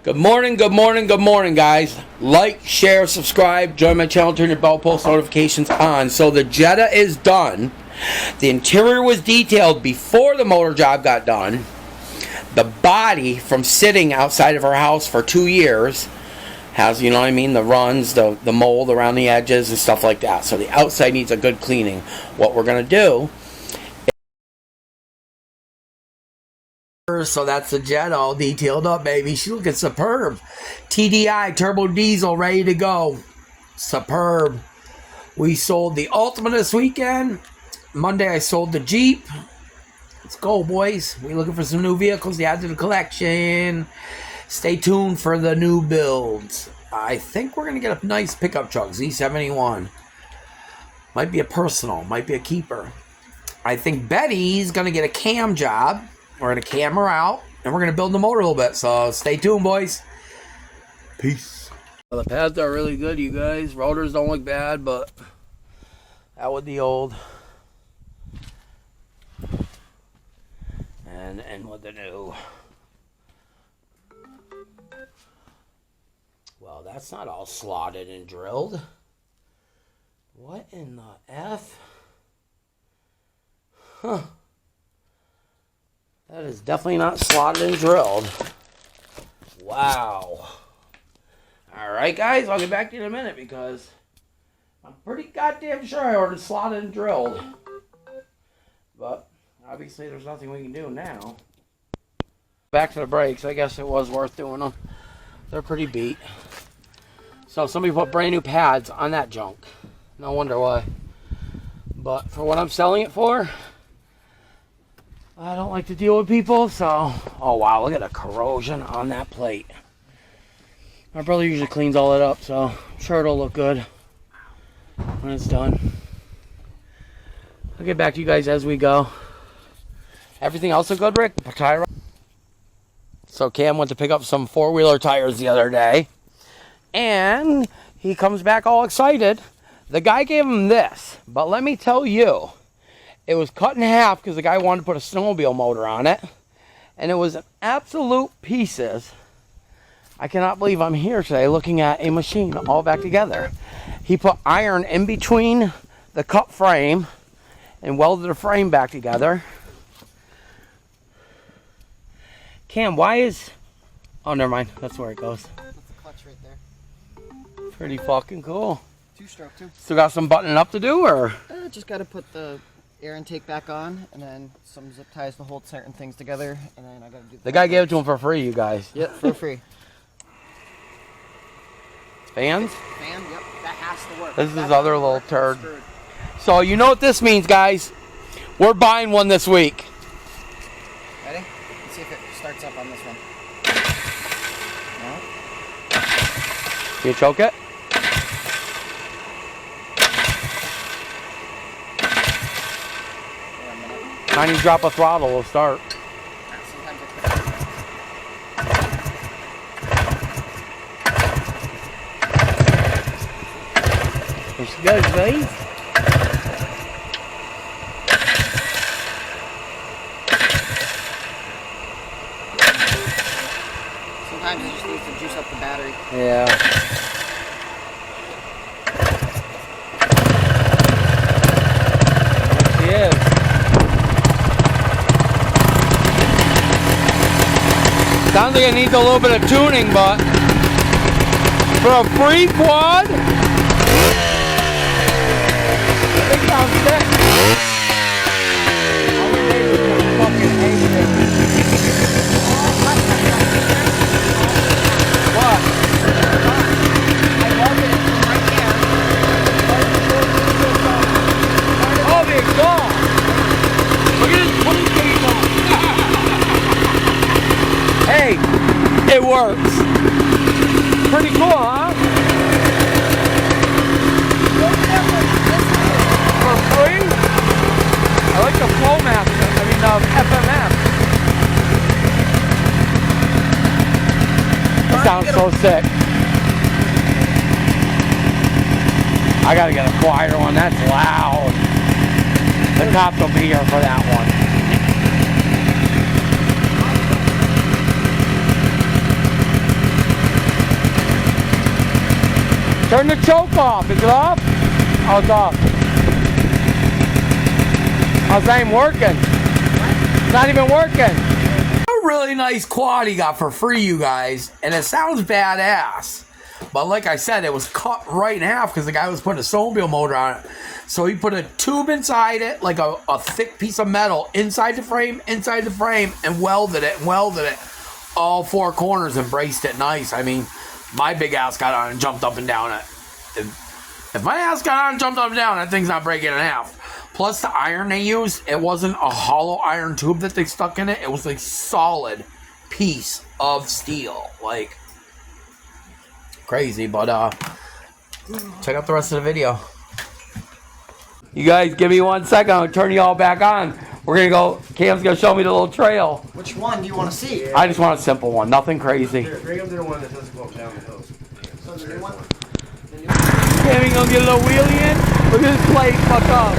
Good morning, good morning, good morning, guys. Like, share, subscribe, join my channel, turn your bell post notifications on. So the Jetta is done. The interior was detailed before the motor job got done. The body, from sitting outside of her house for 2 years, has, you know what I mean, the runs, the mold around the edges and stuff like that. So the outside needs a good cleaning. What we're going to do, so that's the Jetta all detailed up, baby. She's looking superb. TDI, turbo diesel, ready to go. Superb. We sold the Altima this weekend. Monday I sold the Jeep. Let's go, boys. We looking for some new vehicles to add to the collection. Stay tuned for the new builds. I think we're going to get a nice pickup truck, Z71. Might be a personal, might be a keeper. I think Betty's going to get a cam job. We're going to cam her out, and we're going to build the motor a little bit. So stay tuned, boys. Peace. Well, the pads are really good, you guys. Rotors don't look bad, but out with the old. And with the new. Well, that's not all slotted and drilled. What in the F? Huh. That is definitely not slotted and drilled. Wow. Alright, guys, I'll get back to you in a minute because I'm pretty goddamn sure I ordered slotted and drilled. But obviously there's nothing we can do now. Back to the brakes. I guess it was worth doing them. They're pretty beat. So somebody put brand new pads on that junk. No wonder why. But for what I'm selling it for, I don't like to deal with people, so... Oh, wow, look at the corrosion on that plate. My brother usually cleans all that up, so I'm sure it'll look good when it's done. I'll get back to you guys as we go. Everything else look good, Rick? Tire. So Cam went to pick up some four-wheeler tires the other day, and he comes back all excited. The guy gave him this, but let me tell you, it was cut in half because the guy wanted to put a snowmobile motor on it. And it was absolute pieces. I cannot believe I'm here today looking at a machine all back together. He put iron in between the cut frame and welded the frame back together. Cam, why is... Oh, never mind. That's where it goes. That's the clutch right there. Pretty fucking cool. Two-stroke, too. Still got some buttoning up to do, or...? Just got to put the air intake back on, and then some zip ties to hold certain things together, and then I got to do... The guy gave it to him for free, you guys. Yep, for free. Fans? Fan, yep, that has to work. This is his other little turd. So you know what this means, guys. We're buying one this week. Ready? Let's see if it starts up on this one. No? Can you choke it? Tiny drop of throttle will start. There she goes, guys. Sometimes it just needs to juice up the battery. Yeah. There she is. Sounds like it needs a little bit of tuning, but for a free quad, it sounds sick. All the neighbors are fucking hating it. What? I love it from right there. Oh, the exhaust! Look at this 20 exhaust. Hey, it works. Pretty cool, huh? For free? I like the Flowmaster. I mean, the FMF. It sounds so sick. I gotta get a quieter one. That's loud. The cops will be here for that one. Turn the choke off. Is it off? Oh, it's off. Oh, it's not even working. It's not even working. A really nice quad he got for free, you guys. And it sounds badass. But like I said, it was cut right in half because the guy was putting a snowmobile motor on it. So he put a tube inside it, like a thick piece of metal inside the frame, and welded it all four corners and braced it nice. I mean, my big ass got on and jumped up and down it. If my ass got on and jumped up and down, that thing's not breaking in half. Plus the iron they used, it wasn't a hollow iron tube that they stuck in it. It was a solid piece of steel. Like, crazy. But check out the rest of the video. You guys give me 1 second. I'll turn you all back on. We're gonna go. Cam's gonna show me the little trail. Which one do you want to see? I just want a simple one, nothing crazy. Here, bring up to the one that doesn't go down the hill. So the new one? Cam, you gonna get a little wheelie in? Look at this plate, fuck up.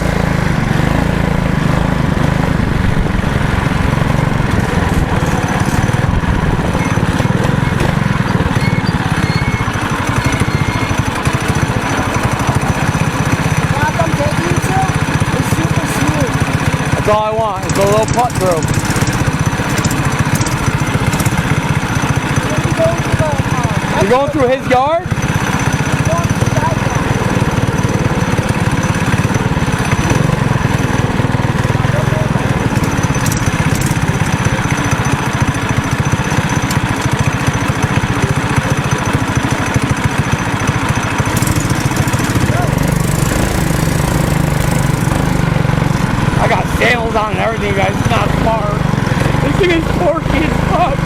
That's all I want. It's a little putt through. You're going through his yard? Sails on and everything, you guys. It's not smart. This thing is torquey as fuck.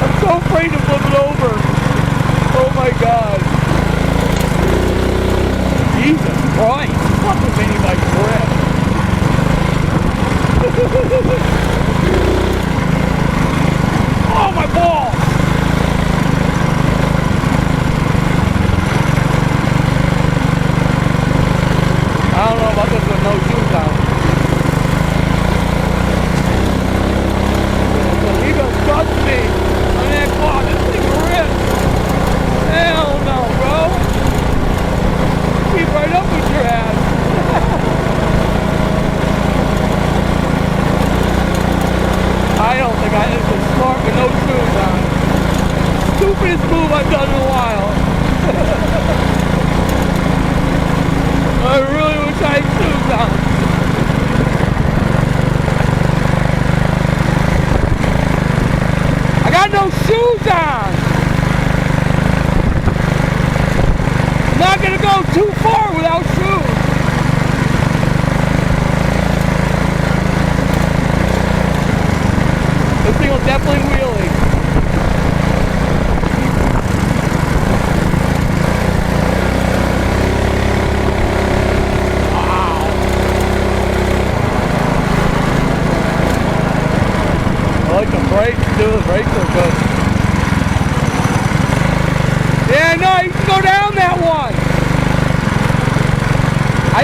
I'm so afraid to flip it over. Oh my god. Jesus Christ. Fucking mini bike grip. Oh my ball. I don't know about this with no shoes on. Trust me, on that quad, this thing rips. Hell no, bro. Keep right up with your ass. I don't think this is smart with no shoes on. Stupidest move I've done in a while. I really wish I had shoes on. I got no shoes on. I'm not gonna go too far without shoes. This thing will definitely wheelie. The brakes are good. Yeah, no, I used to go down that one.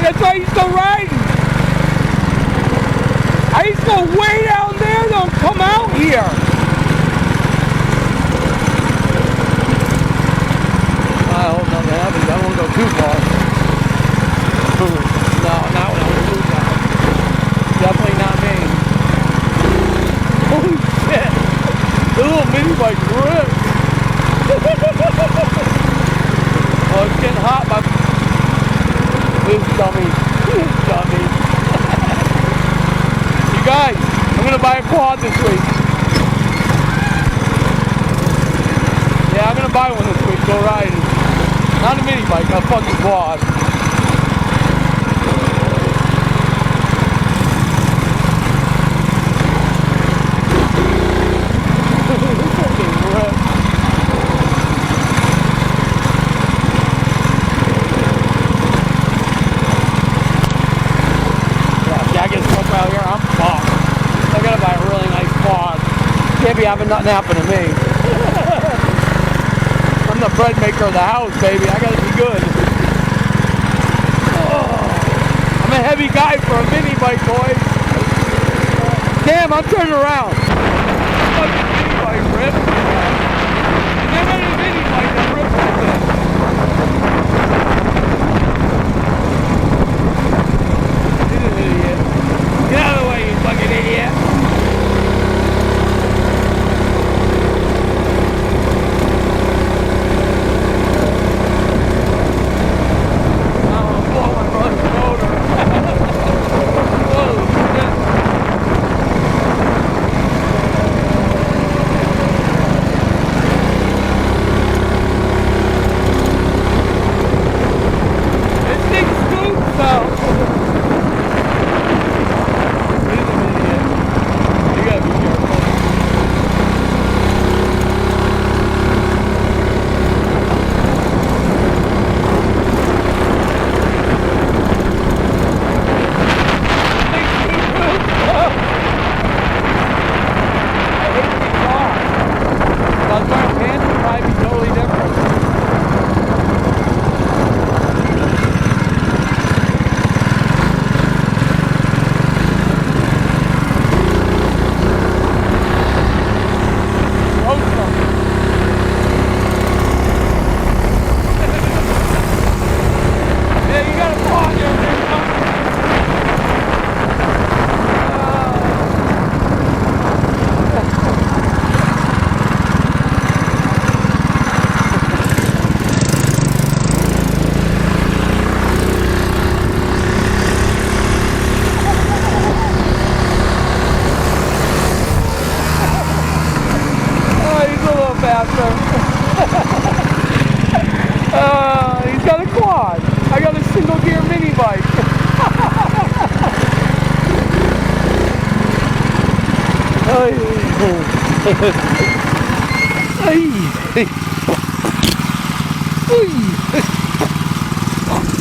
That's why I used to go riding. I used to go way down there, don't come out here. I hope nothing happens. I don't want to go too far. No, not when I was too far. Definitely not me. Holy shit. The little mini bike rips. Oh, it's getting hot, my... This dummy. You guys, I'm gonna buy a quad this week. Yeah, I'm gonna buy one this week, go riding. Not a mini bike, a fucking quad. Can't be having nothing happen to me. I'm the bread maker of the house, baby. I gotta be good. Oh, I'm a heavy guy for a mini bike, boys. Damn, I'm turning around. Fucking mini bike rip. Never had a mini bike that rips like this.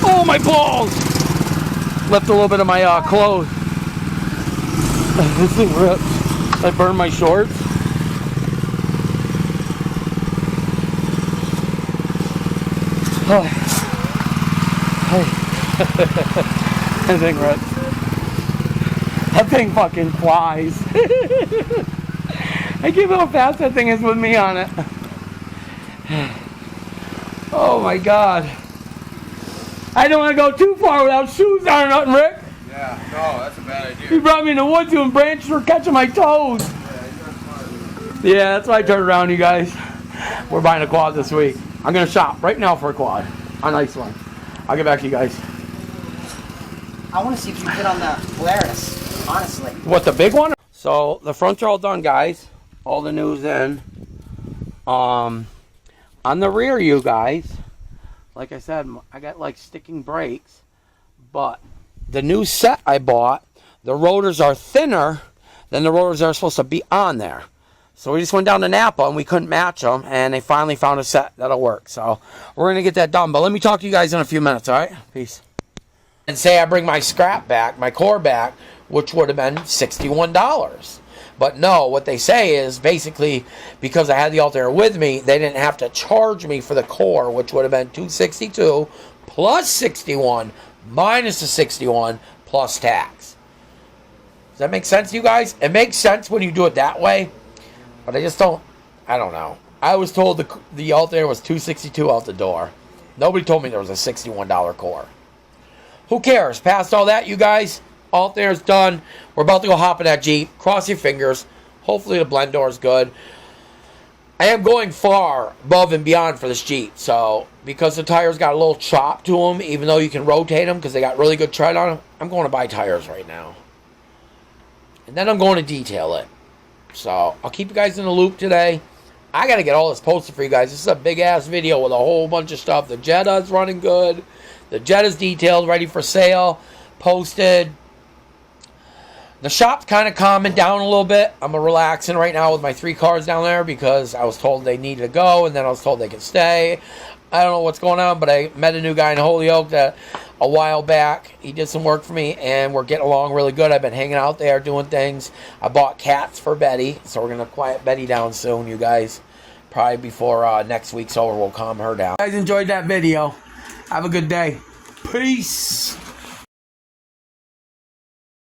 Oh, my balls! Left a little bit of my clothes. This thing ripped. I burned my shorts. That thing ripped. That thing fucking flies. I can't believe how fast that thing is with me on it. Oh my god. I don't want to go too far without shoes on or nothing, Rick. Yeah, no, that's a bad idea. He brought me in the woods doing branches for catching my toes. Yeah, that's why I turned around, you guys. We're buying a quad this week. I'm going to shop right now for a quad. A nice one. I'll get back to you guys. I want to see if you fit on the Polaris, honestly. What, the big one? So, the fronts are all done, guys. All the news in. On the rear, you guys, like I said, I got like sticking brakes. But the new set I bought, the rotors are thinner than the rotors that are supposed to be on there. So we just went down to Napa and we couldn't match them, and they finally found a set that'll work. So we're going to get that done. But let me talk to you guys in a few minutes, all right? Peace. And say I bring my scrap back, my core back, which would have been $61. But no, what they say is basically because I had the alternator with me, they didn't have to charge me for the core, which would have been $262 plus 61 minus the 61 plus tax. Does that make sense to you guys? It makes sense when you do it that way, but I don't know. I was told the alternator was $262 out the door. Nobody told me there was a $61 core. Who cares? Past all that, you guys. Alternator's done. We're about to go hop in that Jeep. Cross your fingers. Hopefully the blend door is good. I am going far above and beyond for this Jeep. So, because the tires got a little chop to them, even though you can rotate them because they got really good tread on them, I'm going to buy tires right now. And then I'm going to detail it. So, I'll keep you guys in the loop today. I got to get all this posted for you guys. This is a big-ass video with a whole bunch of stuff. The Jetta's running good. The Jetta's detailed, ready for sale, posted. The shop's kind of calming down a little bit. I'm relaxing right now with my 3 cars down there because I was told they needed to go, and then I was told they could stay. I don't know what's going on, but I met a new guy in Holyoke that a while back. He did some work for me, and we're getting along really good. I've been hanging out there doing things. I bought cats for Betty, so we're going to quiet Betty down soon, you guys. Probably before next week's over, we'll calm her down. If you guys enjoyed that video, have a good day. Peace.